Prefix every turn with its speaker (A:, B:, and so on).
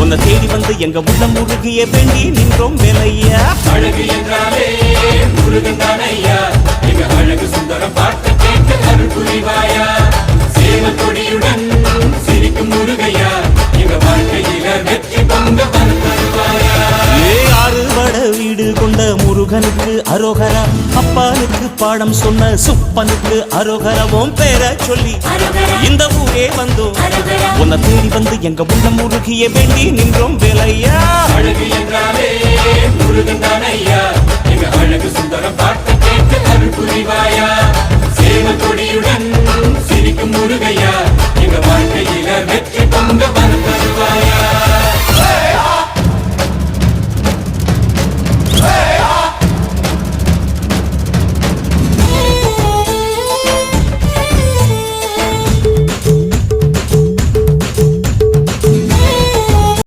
A: உன்னை தேடி வந்து எங்க உள்ளம் முருகிய வேண்டி நின்றோம் வேலையா.
B: அழகு என்றாலே முருகன் தானையா, எங்க அழகு சுந்தரம் பார்த்து கேட்டு அருள் புரிவாயா. சேவல் கொடியுடன் சிரிக்கும் முருகையா, எங்க வாழ்க்கையில வெற்றி பொங்க தருவாயா.
A: ஆறுபட வீடு கொண்ட முருகனுக்கு அரோகரா, அப்பானுக்கு பாடம் சொன்ன சுப்பனுக்கு அரோகரவும் பேர சொல்லி இந்த ஊரே வந்தோம். உன்னை தேடி வந்து எங்க உள்ளம் முருகிய வேண்டி நின்றோம் வேலையா.
B: அழகு என்றாலே முருகன் தானையா, எங்க அழகு சுந்தரம் பார்த்து கேட்டு அருள் புரிவாயா. சேவல் கொடியுடன் சிரிக்கும் முருகையா,